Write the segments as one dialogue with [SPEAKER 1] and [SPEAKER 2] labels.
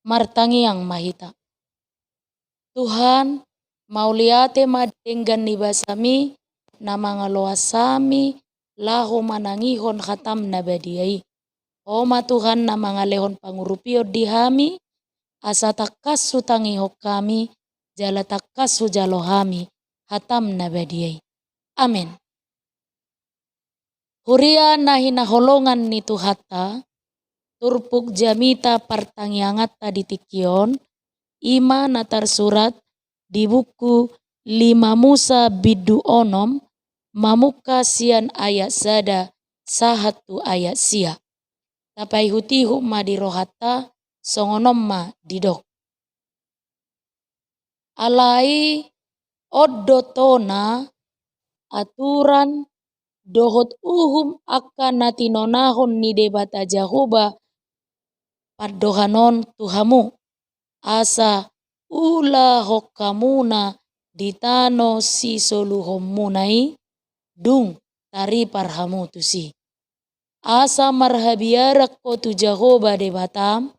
[SPEAKER 1] martangi yang mahita. Tuhan, mauliate madenggan ni basami, na mga loasami, laho manangihon khatam na badiay. Oma Tuhan na mga lehon pangurupio dihami, asa takasu tangiho kami, jala takasu jalohami, hatam na badiay. Amen. Huria na hinaholongan ni Tuhata, turpuk jamita partangyangatta di tikion, ima na tersurat di buku 5 Musa bidu onom, mamuka sian ayat sada, sahatu ayat sia. Tapai hutihu ma dirohata, songonom ma didok. Alai oddotona aturan dohot uhum akan natinonahon ni debata Jahoba pardohanon Tuhamu. Asa ula hokamuna ditano si soluhomunai dung tari parhamu tusi. Asa marhabiarak ko tu Jahoba debatam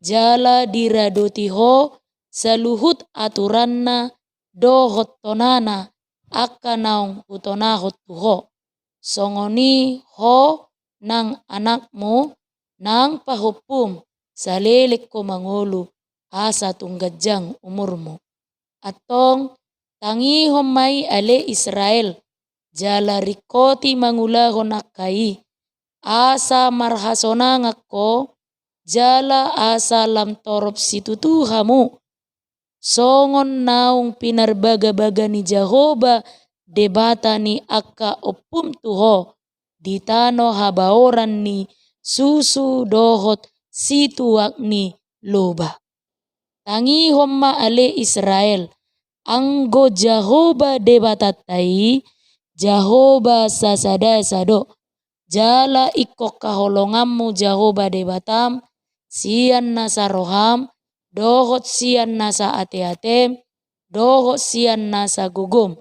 [SPEAKER 1] jala diradotiho saluhut aturanna dohot tonana akanaung utonahot tuho. Songoni ho nang anakmu nang pahupum salelik ko mangulu asa tunggajang umurmu. Atong tangihom mai ale Israel jala rikoti mangulahon akai asa marhasonang ako jala asa lam torop situ Tuhamu. Songon naung pinarbaga-baga ni Jahoba debata ni akka opum tuho ditano habaoran ni susu dohot situak ni loba. Tangi homma ale Israel anggo Jahoba debatatai Jahoba sasada sado jala ikok kaholongammu Jahoba debatam sian nasa roham dohot sian nasa ate-ate dohot sian nasa gugum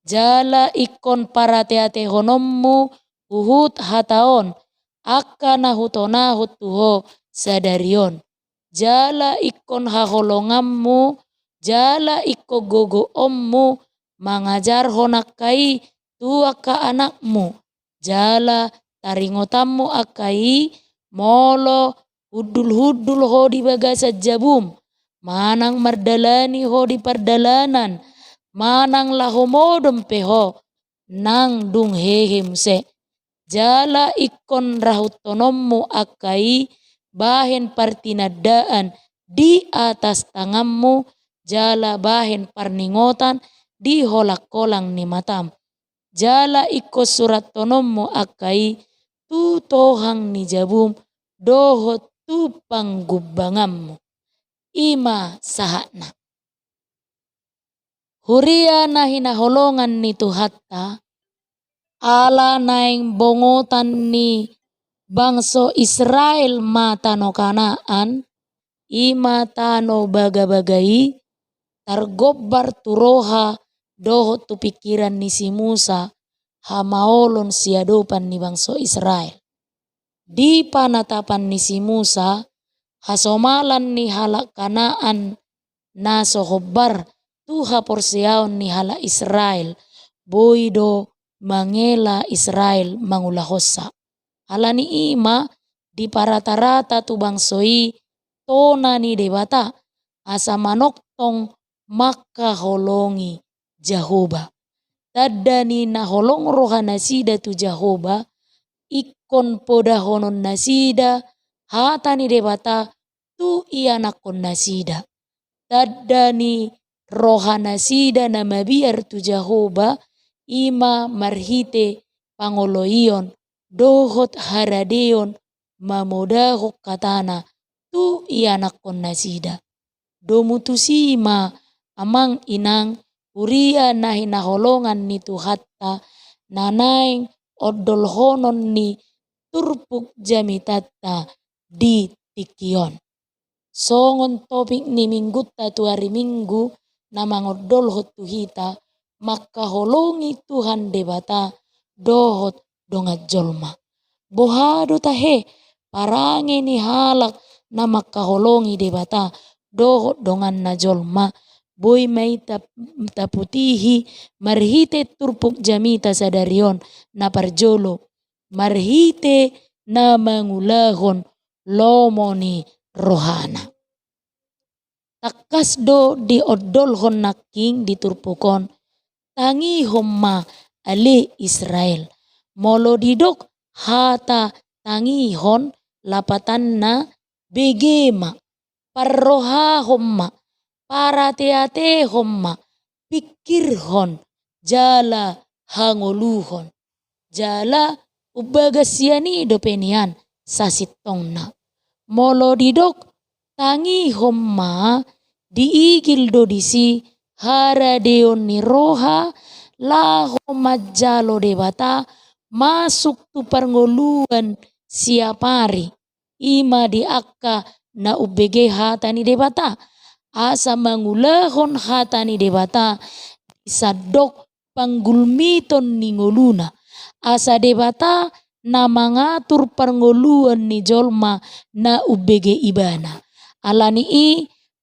[SPEAKER 1] jala ikon parate-ate honommu uhut hataon akana hutona hutuho sadarion jala ikon haholongammu jala iko gogo ommu mangajar honakai tuaka anakmu jala taringotammu akai molo hudul-hudul ho di bagasa jabum manang mardalani ho di pardalanan manang lahomodom peho nang dung hehemse jala ikon rahutonommu akai bahen partinadaan di atas tanganmu jala bahen parningotan di holak-kolang ni matam jala iko surat tonommu akai tu tohang ni jabum dohot tu panggubbangammu ima sahana. Huria na hinaholongan ni Tuhatta ala naing bongotan ni bangso Israel matano Kanaan ima tano baga-bagai targobbar turoha dohot tu pikiran ni si Musa hamaolon siadopan ni bangso Israel. Di panatapan ni si Musa hasomalan ni halak Kanaan na sohobbar tuha porsiaon ni hala Israel boido mangela Israel mangulahosa. Hala ni ima di parata-rata tu bangsoi tona ni debata asa manoktong maka holongi Jahoba. Tadda ni naholong roha nasida tu Jahoba ikon poda honon nasida hata ni debata tu ianakon nasida. Tadda ni roha nasida na mabiar tu Jahoba ima marhite pangoloion dohot haradeon mamodahok katana tu ianakon nasida. Domutusima amang inang uria na hinaholongan ni Tuhatta nanaing oddol honon ni turpuk jamitatta di tikion. Songon topik ni minggutta tu hari Minggu na mangoddol hot tuhita maka holongi Tuhan debata dohot dongat jolma. Bohado tahe parange ni halak na makaholongi debata dohot dongan na jolma boy may taputihi marhite turpuk jamita sadarion na parjolo marhite na mangulahon lomoni rohana. Takas do di odolhon naking diturpukon tangi homma ale Israel molo didok hata tangi hon lapatan na begema parroha homma para teate homma pikir hon jala hangoluhon jala ubagasiani dopenian sasitongna molo didok tangi homma diigil do disi hara deon ni roha la homma jalo debata masuk tu parngoluan siapari ima di akka na ubege hatani debata asa mangulahon hatani debata isadok panggulmiton ni ngoluna asa debata na mangatur parngoluan ni jolma na ubege ibana alani i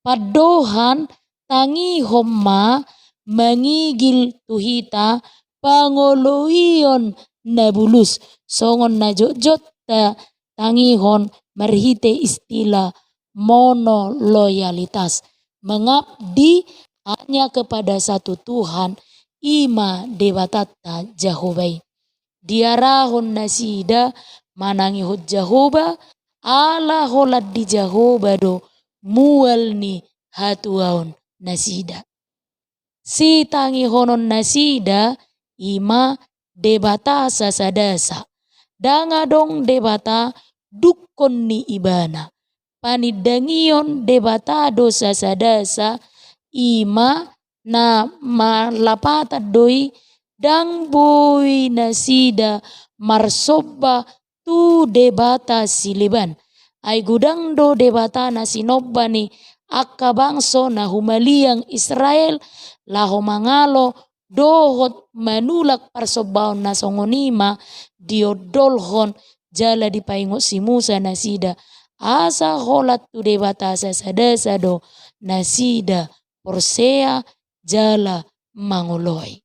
[SPEAKER 1] padohan tangi homma mangigil tuhita pangoloion na bulus songon na jojot ta tangihon marhite istilah mono loyalitas mengabdi hanya kepada satu Tuhan ima debatata Jehovah diarahon nasida manangi hot Jehovah ala holad di Jehovah do mual ni hatuaon nasida si tangi honon nasida ima debata sasadasa danga dong debata dukon ni ibana panidangion debata dosa sadasa ima na malapata doi dang boy nasida marsoba tu debata siliban ay gudang do debata na sinobba ni akka bangso na humaliang Israel laho mangalo dohot manulak parsobaon na songonima diodolhon jala dipaingo si Musa nasida asa holat tu debata sasadasa do nasida porsea jala mangoloi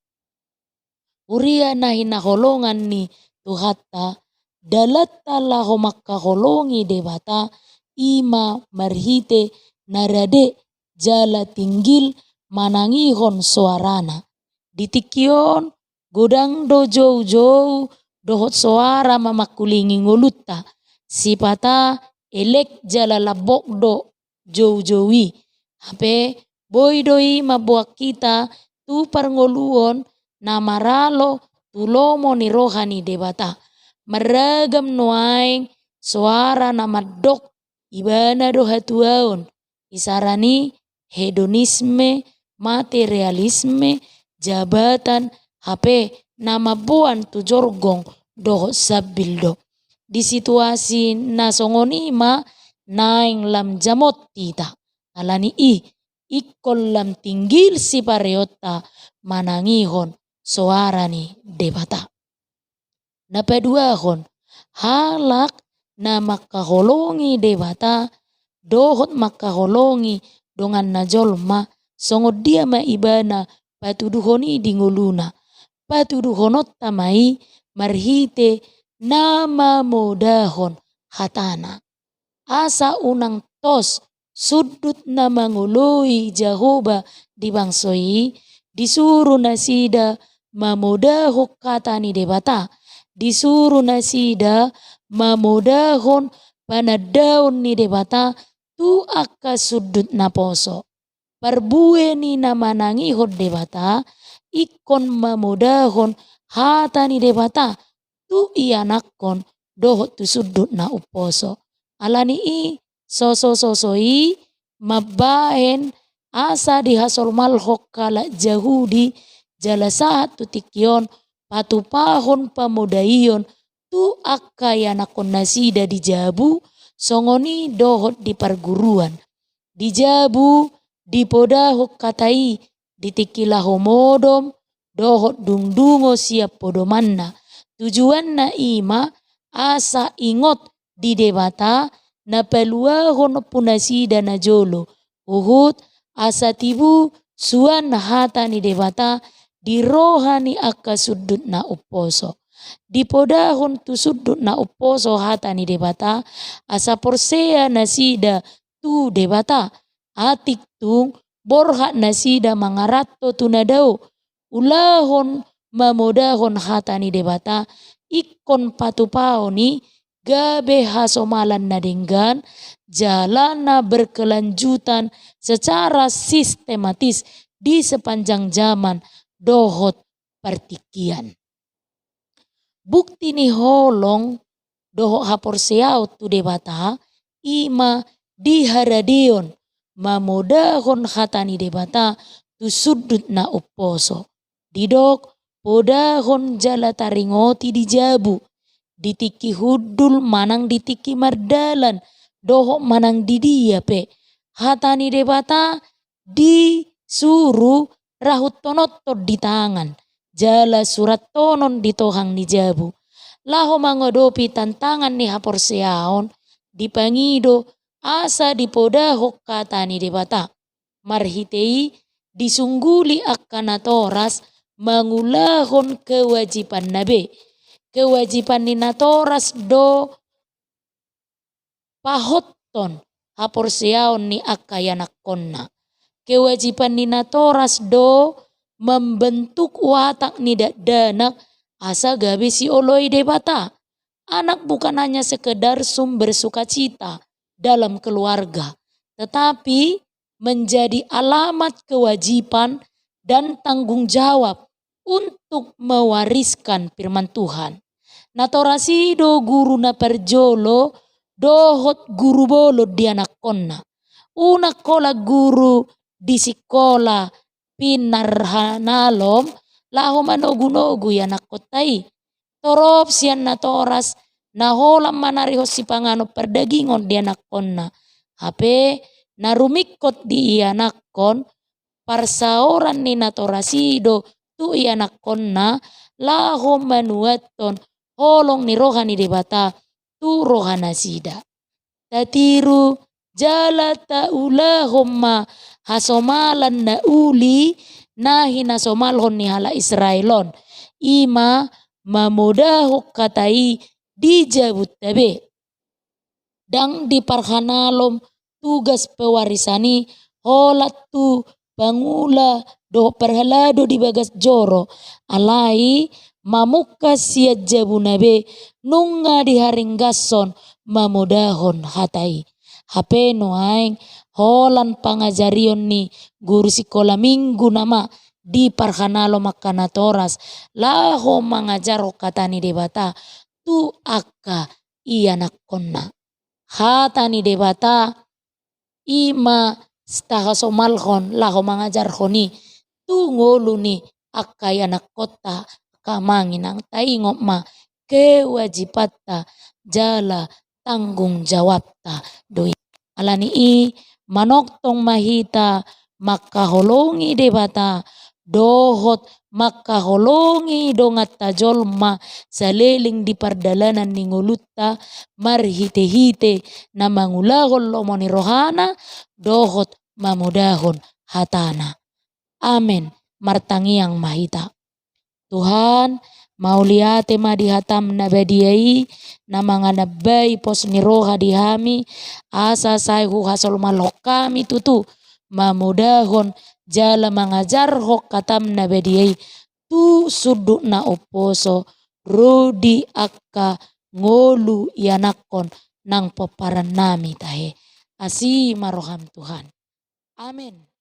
[SPEAKER 1] uria na hinaholongan ni tuhata dalatta laho makaholongi debata ima marhite narade jala tinggil manangihon suarana ditikion godang do jou dohot suara mamakulingi ngolutta sipata elek jala labok do jou-jowi hape boy doi mabuak kita tu parngoluon namaralo tulomo ni rohani debata meragam nuaing suara namadok ibana do hatuaon isarani hedonisme materialisme jabatan hape nama buan tu jorgong dohot sabildo di situasi nasongonima naing lam jamot tita alani ikol lam tinggil si pareota manangihon suara ni debata napaduahon halak na makaholongi debata dohot makaholongi dongan na jolma songod dia maibana patuduhoni dinguluna patuduhonot tamai marhite nama modahon hatana asa unang tos sudut na manguloi Jehovah dibangsoi disuruh nasida mamodahok kata ni debata disuruh nasida mamodahon panadaon ni debata tu akka sudut na poso parbue ni namanangi hod debata ikon mamodahon hata ni debata tu ianakon dohot tu sudut na uposo alani sosoi mabahen asa dihasol malhok kala Jahudi jala saat tu tikion patupahon pamodaion tu akka yanakon nasida dijabu songoni dohot di perguruan dijabu dipodahok katai ditikilah homodom dohot dungdungo siap podomanna tujuan na ima asa ingot di debata na paluahon punasida na jolo. Uhut asa tibu suan na hata ni debata di rohani akka sudut na uposo. Di podahon tu sudut na uposo hata ni debata asa porsea nasida tu debata. Atik tung borhat nasida mangarato tunadao. Ulahon mamodahon hata ni debata ikon patupao ni gabe hasomalan na denggan jalana berkelanjutan secara sistematis di sepanjang zaman dohot pertikian. Bukti ni holong dohot haporseao tu debata ima di haradion mamodahon hatani debata tu sudut na uposo. Didok podahon jala taringoti di jabu. Ditiki hudul manang ditiki mardalan. Dohok manang di dia pe. Hatani debata disuruh rahut tonotot di tangan. Jala surat tonon di tohang ni jabu. Laho mangodopi tantangan ni haporseaon. Dipangido asa dipodahok katani debata. Marhitei disungguli akkana toras mangulahon kewajiban nabe. Kewajiban ni natoras do pahotton haporseaon ni akayanak konna. Kewajiban ni natoras do membentuk watak ni danak asa gabe si oloi debata. Anak bukan hanya sekedar sumber sukacita dalam keluarga, tetapi menjadi alamat kewajiban dan tanggung jawab untuk mewariskan firman Tuhan. Natorasi do guru na perjolo dohot guru bolo di anak konna. Una kola guru di sikola pinarhanalom lahom anogu-nogu ya anak kotai. Torop sian natoras naholam manarihos si pangano perdagingon di anak konna. Hape narumikot di anak kon parsaoran ni natorasido tu anak konna lahom manuaton holong ni rohani debata tu rohana sida. Tatiru jala taulahomma hasomalan na uli nahi nasomalhon ni hala Israelon. Ima mamodahok katai dijabut tabe. Dang di parhanalom tugas pewarisani holat tu pangula do perhalado di bagas joro alai mamuka siat jabu nabe nunga di haringgason mamodahon hatai. Hape no aing holan pangajarion ni guru sikola minggu nama di parhanalo makana toras laho mangajar katani debata tu akka ianak konna. Hatani debata ima stahasomalhon laho mangajar honi tu ngolu ni akka ianak kota kamanginang taingok ma kewajibatta jala tanggung jawabta doi. Alani i manoktong mahita makaholongi debata dohot makaholongi dongat tajolma saleling di pardalanan ni ngolutta marhite-hite na mangulahon lomoni rohana dohot mamudahon hatana. Amen. Martangiang mahita. Tuhan mauliate ma dihatam nabadiai na mga nabay pos ni roha dihami asa say hasol malhok kami tutu mamudahon jala mangajar hok katam nabadiai tu suduk na oposo rodi akka ngolu yanakon nang paparan nami tahe asi maroham Tuhan. Amin.